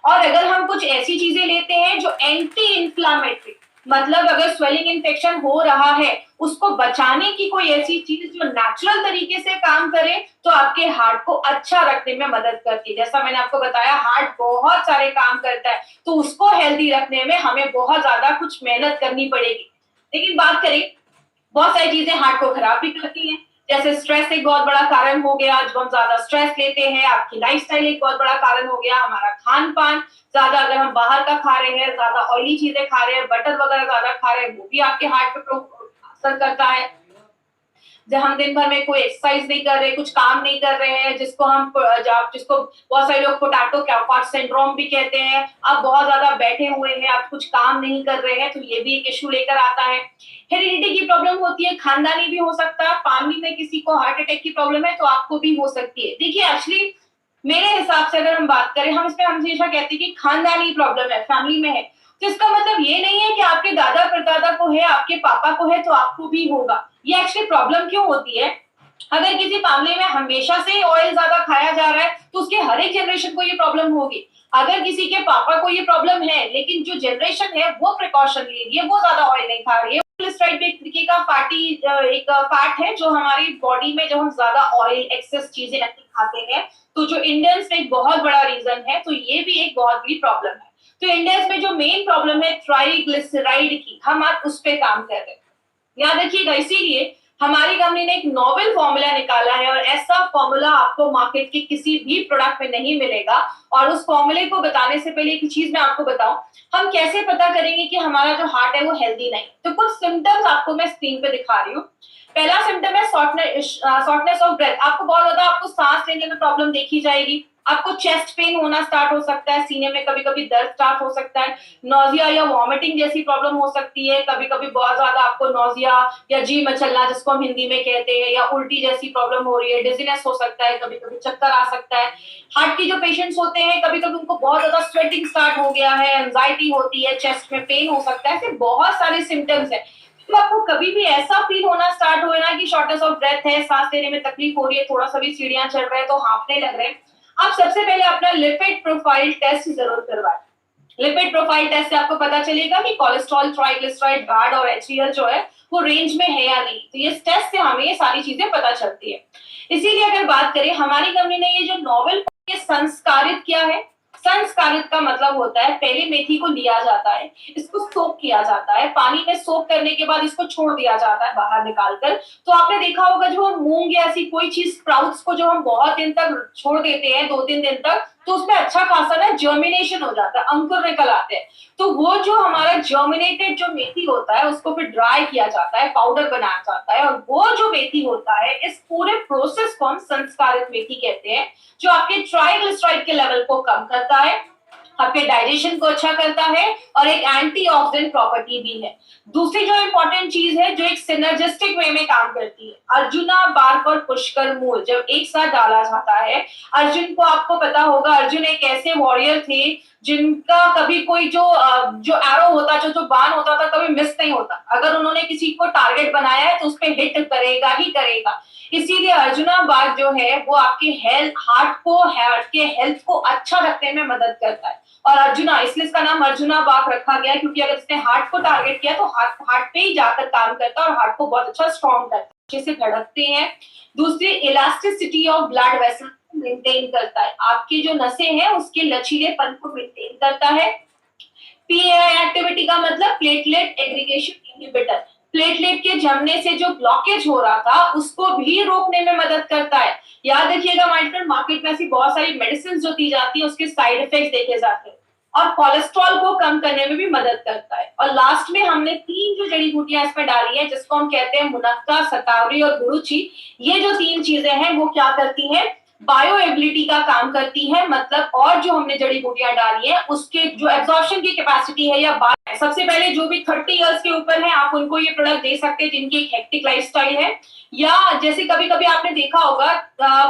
और अगर हम कुछ ऐसी चीजें लेते हैं जो एंटी इंफ्लामेटरी, मतलब अगर स्वेलिंग इन्फेक्शन हो रहा है, उसको बचाने की कोई ऐसी चीज जो नेचुरल तरीके से काम करे, तो आपके हार्ट को अच्छा रखने में मदद करती है। जैसा मैंने आपको बताया, हार्ट बहुत सारे काम करता है, तो उसको हेल्दी रखने में हमें बहुत ज्यादा कुछ मेहनत करनी पड़ेगी। लेकिन बात करें, बहुत सारी चीजें हार्ट को खराब भी करती हैं, जैसे स्ट्रेस एक बहुत बड़ा कारण हो गया, जब हम ज्यादा स्ट्रेस लेते हैं, आपकी लाइफस्टाइल एक बहुत बड़ा कारण हो गया, हमारा खान पान ज्यादा, अगर हम बाहर का खा रहे हैं, ज्यादा ऑयली चीजें खा रहे हैं, बटर वगैरह ज्यादा खा रहे हैं, वो भी आपके हार्ट पे असर करता है। जब हम दिन भर में कोई एक्सरसाइज नहीं कर रहे, कुछ काम नहीं कर रहे हैं, जिसको बहुत सारे लोग पोटैटो कैपार्ट सिंड्रोम भी कहते हैं, आप बहुत ज्यादा बैठे हुए हैं, आप कुछ काम नहीं कर रहे हैं, तो ये भी एक इश्यू लेकर आता है। हेरिडिटी की प्रॉब्लम होती है, खानदानी भी हो सकता है, फैमिली में किसी को हार्ट अटैक की प्रॉब्लम है तो आपको भी हो सकती है। देखिए एक्चुअली मेरे हिसाब से अगर हम बात करें, हम इसमें हमेशा कहते हैं कि खानदानी प्रॉब्लम है, फैमिली में है, तो इसका मतलब ये नहीं है कि आपके दादा परदादा को है, आपके पापा को है तो आपको भी होगा। ये एक्चुअली प्रॉब्लम क्यों होती है, अगर किसी फैमिली में हमेशा से ऑयल ज्यादा खाया जा रहा है तो उसके हर एक जनरेशन को ये प्रॉब्लम होगी। अगर किसी के पापा को ये प्रॉब्लम है, लेकिन जो जनरेशन है वो प्रिकॉशन ले रही है, वो ज्यादा ऑयल नहीं खा रही है। ट्राइग्लिसराइड भी एक तरीके का एक फैट है जो हमारी बॉडी में, जब हम ज्यादा ऑयल एक्सेस चीजें खाते हैं, तो जो इंडियंस में एक बहुत बड़ा रीजन है, तो ये भी एक बहुत बड़ी प्रॉब्लम है। तो इंडियंस में जो मेन प्रॉब्लम है ट्राइग्लिसराइड की, हम आज उस पर काम कर रहे हैं, याद रखिएगा। इसीलिए हमारी कंपनी ने एक नोवेल फॉर्मूला निकाला है, और ऐसा फॉर्मूला आपको मार्केट के किसी भी प्रोडक्ट में नहीं मिलेगा। और उस फॉर्मूले को बताने से पहले एक चीज मैं आपको बताऊं, हम कैसे पता करेंगे कि हमारा जो हार्ट है वो हेल्दी नहीं। तो कुछ सिम्टम्स आपको मैं स्क्रीन पे दिखा रही हूँ। पहला सिम्टम है शॉर्टनेस ऑफ ब्रेथ। आपको बहुत ज्यादा आपको सांस लेने में प्रॉब्लम देखी जाएगी, आपको चेस्ट पेन होना स्टार्ट हो सकता है, सीने में कभी कभी दर्द स्टार्ट हो सकता है, नोजिया या वॉमिटिंग जैसी प्रॉब्लम हो सकती है, कभी कभी बहुत ज्यादा आपको नोजिया या जी मचलना जिसको हम हिंदी में कहते हैं, या उल्टी जैसी प्रॉब्लम हो रही है, डिजीनेस हो सकता है, कभी कभी चक्कर आ सकता है। हार्ट की जो पेशेंट्स होते हैं, कभी कभी उनको बहुत ज्यादा स्वेटिंग स्टार्ट हो गया है, एंजाइटी होती है, चेस्ट में पेन हो सकता है, ऐसे बहुत सारे सिम्टम्स है। तो आपको कभी भी ऐसा फील होना स्टार्ट हो ना कि शॉर्टनेस ऑफ ब्रेथ है, सांस लेने में तकलीफ हो रही है, थोड़ा सा भी सीढ़ियां चढ़ रहे हैं तो हांफने लग रहे हैं, आप सबसे पहले अपना लिपिड प्रोफाइल टेस्ट जरूर करवाएं। लिपिड प्रोफाइल टेस्ट से आपको पता चलेगा कि कोलेस्ट्रॉल, ट्राइग्लिसराइड, गार्ड और एचडीएल जो है वो रेंज में है या नहीं। तो ये टेस्ट से हमें ये सारी चीजें पता चलती है। इसीलिए अगर बात करें, हमारी कंपनी ने ये जो नोवेल संस्कारित किया है, संस्कारित का मतलब होता है पहले मेथी को लिया जाता है, इसको सोक किया जाता है, पानी में सोक करने के बाद इसको छोड़ दिया जाता है बाहर निकालकर। तो आपने देखा होगा जो हम मूंग या ऐसी कोई चीज स्प्राउट्स को जो हम बहुत दिन तक छोड़ देते हैं, 2-3 दिन तक, तो उसमें अच्छा खासा ना जर्मिनेशन हो जाता है, अंकुर निकल आते हैं। तो वो जो हमारा जर्मिनेटेड जो मेथी होता है उसको फिर ड्राई किया जाता है, पाउडर बनाया जाता है, और वो जो मेथी होता है, इस पूरे प्रोसेस को हम संस्कारित मेथी कहते हैं, जो आपके ट्राइग्लिसराइड के लेवल को कम करता है, आपके डाइजेशन को अच्छा करता है, और एक एंटीऑक्सीडेंट प्रॉपर्टी भी है। दूसरी जो इंपॉर्टेंट चीज है, जो एक सिनर्जिस्टिक वे में काम करती है। अर्जुना बार्क और पुष्कर मूल जब एक साथ डाला जाता है, अर्जुन को आपको पता होगा, अर्जुन एक ऐसे वॉरियर थे जिनका कभी कोई जो एरो होता, जो बाण होता था, कभी मिस नहीं होता। अगर उन्होंने किसी को टारगेट बनाया है तो उस पर हिट करेगा ही करेगा। इसीलिए अर्जुना बाग जो है वो आपके हार्ट के हेल्थ को अच्छा रखने में मदद करता है। और अर्जुना, इसलिए इसका नाम अर्जुना बाग रखा गया, क्योंकि अगर इसने हार्ट को टारगेट किया तो हार्ट पे ही जाकर काम करता है और हार्ट को बहुत अच्छा स्ट्रॉन्ग करता है, अच्छे से धड़कते हैं। दूसरी, elasticity of blood vessel maintain करता है, आपकी जो नसें हैं उसके लचीलेपन को मेंटेन करता है। पीएआई एक्टिविटी का मतलब प्लेटलेट एग्रीगेशन इनहिबिटर, प्लेटलेट के जमने से जो ब्लॉकेज हो रहा था उसको भी रोकने में मदद करता है। याद रखिएगा माय फ्रेंड, मार्केट में ऐसी बहुत सारी मेडिसिन जो दी जाती है उसके साइड इफेक्ट्स देखे जाते हैं, और कोलेस्ट्रॉल को कम करने में भी मदद करता है। और लास्ट में हमने 3 जो जड़ी बूटियां इसमें डाली हैं, जिसको हम कहते हैं मुनक्का, सतावरी और गुरुची। ये जो 3 चीजें हैं वो क्या करती हैं, बायो एबिलिटी का काम करती है। मतलब और जो हमने जड़ी बूटियां डाली है उसके जो एब्जॉर्प्शन की कैपेसिटी है या सबसे पहले जो भी 30 इयर्स के ऊपर है आप उनको ये प्रोडक्ट दे सकते हैं जिनकी एक हेक्टिक लाइफस्टाइल है, या जैसे कभी कभी आपने देखा होगा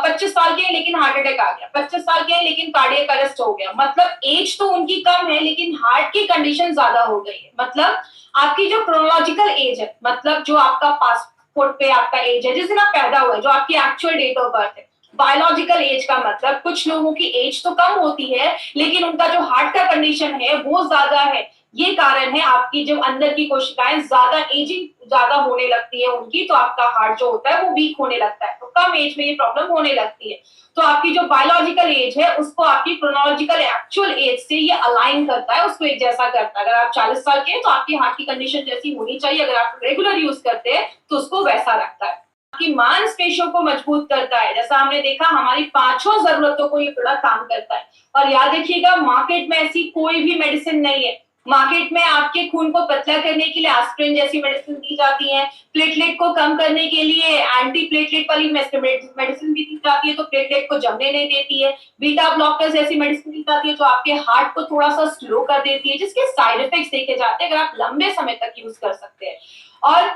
25 साल के हैं लेकिन हार्ट अटैक आ गया, 25 साल के हैं लेकिन कार्डियक अरेस्ट हो गया। मतलब एज तो उनकी कम है लेकिन हार्ट की कंडीशन ज्यादा हो गई है। मतलब आपकी जो क्रोनोलॉजिकल एज है, मतलब जो आपका पासपोर्ट पे आपका एज है जिस दिन आप पैदा हुए, जो आपकी एक्चुअल डेट ऑफ बर्थ है। बायोलॉजिकल एज का मतलब कुछ लोगों की एज तो कम होती है लेकिन उनका जो हार्ट का कंडीशन है वो ज्यादा है। ये कारण है, आपकी जो अंदर की कोशिकाएं ज्यादा एजिंग ज्यादा होने लगती है उनकी, तो आपका हार्ट जो होता है वो वीक होने लगता है, तो कम एज में ये प्रॉब्लम होने लगती है। तो आपकी जो बायोलॉजिकल एज है उसको आपकी क्रोनोलॉजिकल एक्चुअल एज से ये अलाइन करता है, उसको एक जैसा करता है। अगर आप 40 साल के हैं तो आपकी हार्ट की कंडीशन जैसी होनी चाहिए, अगर आप रेगुलर यूज करते हैं तो उसको वैसा रखता है। आपकी मांसपेशियों को मजबूत करता है, जैसा हमने देखा हमारी 5 जरूरतों को ये प्रोडक्ट काम करता है। और याद रखिएगा मार्केट में ऐसी कोई भी मेडिसिन नहीं है, मार्केट में आपके खून को पतला करने के लिए एस्पिरिन जैसी मेडिसिन दी जाती है, प्लेटलेट को कम करने के लिए एंटी प्लेटलेट वाली मेडिसिन भी दी जाती है तो प्लेटलेट को जमने नहीं देती है, बीटा ब्लॉकर्स जैसी मेडिसिन दी जाती है जो आपके हार्ट को थोड़ा सा स्लो कर देती है, जिसके साइड इफेक्ट्स देखे जाते हैं अगर आप लंबे समय तक यूज कर सकते हैं। और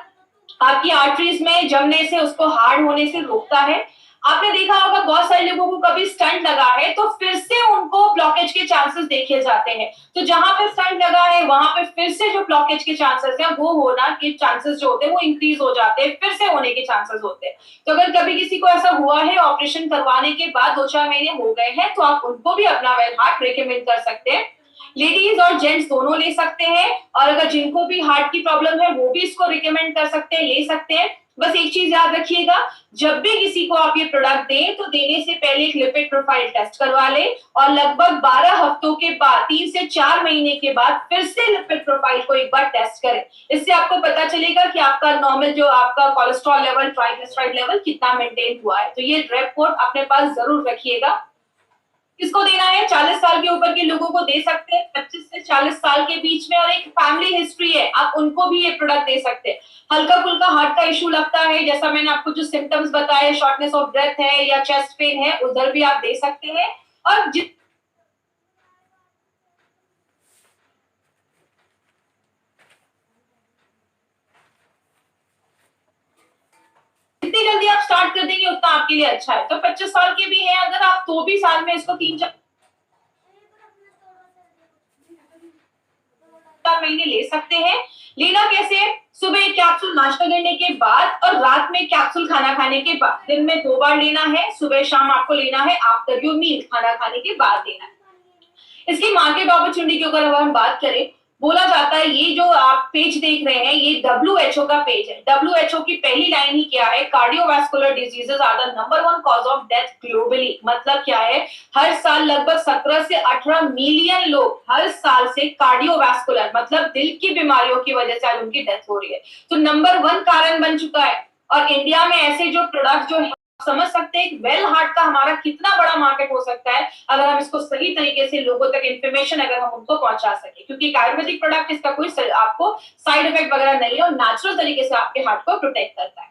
आपकी आर्टरीज में जमने से, उसको हार्ड होने से रोकता है। आपने देखा होगा बहुत सारे लोगों को कभी स्टंट लगा है तो फिर से उनको ब्लॉकेज के चांसेस देखे जाते हैं, तो जहां पे स्टंट लगा है वहां पे फिर से जो ब्लॉकेज के चांसेस है वो होना के चांसेस जो होते हैं वो इंक्रीज हो जाते हैं, फिर से होने के चांसेस होते हैं। तो अगर कभी किसी को ऐसा हुआ है ऑपरेशन करवाने के बाद 2-4 महीने हो गए हैं तो आप उनको भी अपना वेल हार्ट रिकमेंड कर सकते हैं। लेडीज और जेंट्स दोनों ले सकते हैं, और अगर जिनको भी हार्ट की प्रॉब्लम है वो भी इसको रिकमेंड कर सकते हैं, ले सकते हैं। बस एक चीज याद रखिएगा, जब भी किसी को आप ये प्रोडक्ट दें तो देने से पहले एक लिपिड प्रोफाइल टेस्ट करवा लें, और लगभग 12 हफ्तों के बाद 3 से 4 महीने के बाद फिर से लिपिड प्रोफाइल को एक बार टेस्ट करें। इससे आपको पता चलेगा कि आपका नॉर्मल जो आपका कोलेस्ट्रॉल लेवल, ट्राइग्लिसराइड लेवल कितना मेंटेन हुआ है। तो ये रिपोर्ट अपने पास जरूर रखिएगा। किसको देना है, 40 साल के ऊपर के लोगों को दे सकते हैं, 25 से 40 साल के बीच में और एक फैमिली हिस्ट्री है आप उनको भी ये प्रोडक्ट दे सकते हैं। हल्का फुल्का हार्ट का इशू लगता है, जैसा मैंने आपको जो सिम्टम्स बताए, शॉर्टनेस ऑफ ब्रेथ है या चेस्ट पेन है, उधर भी आप दे सकते हैं। और जितनी जल्दी आप स्टार्ट कर देंगे उतना आपके लिए अच्छा है। तो 25 साल के भी हैं अगर आप, तो भी साल में इसको 3-4 महीने ले सकते हैं। लेना कैसे, सुबह एक कैप्सूल नाश्ता करने के बाद और रात में कैप्सूल खाना खाने के बाद, दिन में 2 बार लेना है, सुबह शाम आपको लेना है, आफ्टर योर मील खाना खाने के बाद लेना है। इसकी मार्केट अपॉर्चुनिटी की अगर हम बात करें, बोला जाता है ये जो आप पेज देख रहे हैं ये WHO का पेज है। WHO की पहली लाइन ही क्या है, cardiovascular diseases are the number 1 cause of death globally. मतलब क्या है, हर साल लगभग 17 से 18 मिलियन लोग हर साल से कार्डियोवास्कुलर मतलब दिल की बीमारियों की वजह से आज उनकी डेथ हो रही है, तो नंबर 1 कारण बन चुका है। और इंडिया में ऐसे जो प्रोडक्ट जो है, समझ सकते हैं वेल हार्ट का हमारा कितना बड़ा मार्केट हो सकता है अगर हम इसको सही तरीके से लोगों तक इंफॉर्मेशन अगर हम उनको पहुंचा सके, क्योंकि आयुर्वेदिक प्रोडक्ट इसका कोई आपको साइड इफेक्ट वगैरह नहीं है और नेचुरल तरीके से आपके हार्ट को प्रोटेक्ट करता है।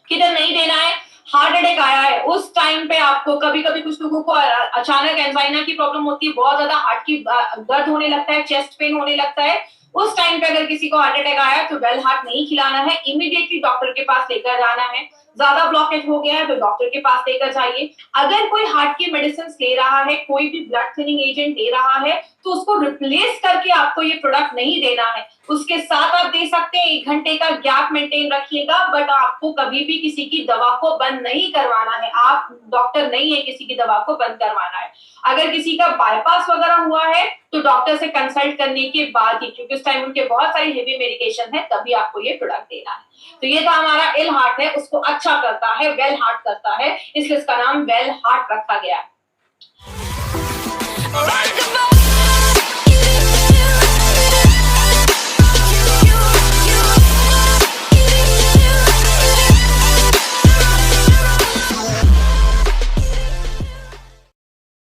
किधर नहीं देना है, हार्ट अटैक आया है उस टाइम पे आपको, कभी कभी कुछ लोगों को अचानक एंजाइना की प्रॉब्लम होती है, बहुत ज्यादा हार्ट की दर्द होने लगता है, चेस्ट पेन होने लगता है, उस टाइम पे अगर किसी को हार्ट अटैक आया तो वेल हार्ट नहीं खिलाना है, इमीडिएटली डॉक्टर के पास लेकर जाना है। ज्यादा ब्लॉकेज हो गया है तो डॉक्टर के पास लेकर जाइए। अगर कोई हार्ट की मेडिसिन ले रहा है, कोई भी ब्लड थिनिंग एजेंट ले रहा है, तो उसको रिप्लेस करके आपको ये प्रोडक्ट नहीं देना है। उसके साथ आप दे सकते हैं, 1 घंटे का गैप मेंटेन रखिएगा, बट आपको कभी भी किसी की दवा को बंद नहीं करवाना है। आप डॉक्टर नहीं है किसी की दवा को बंद करवाना है। अगर किसी का बाईपास वगैरह हुआ है तो डॉक्टर से कंसल्ट करने के बाद ही, क्योंकि उस टाइम उनके बहुत सारी हेवी मेडिकेशन है, तभी आपको ये प्रोडक्ट देना है। तो ये था हमारा इल हार्ट है, उसको अच्छा करता है, वेल हार्ट करता है, इसलिए इसका नाम वेल हार्ट रखा गया है।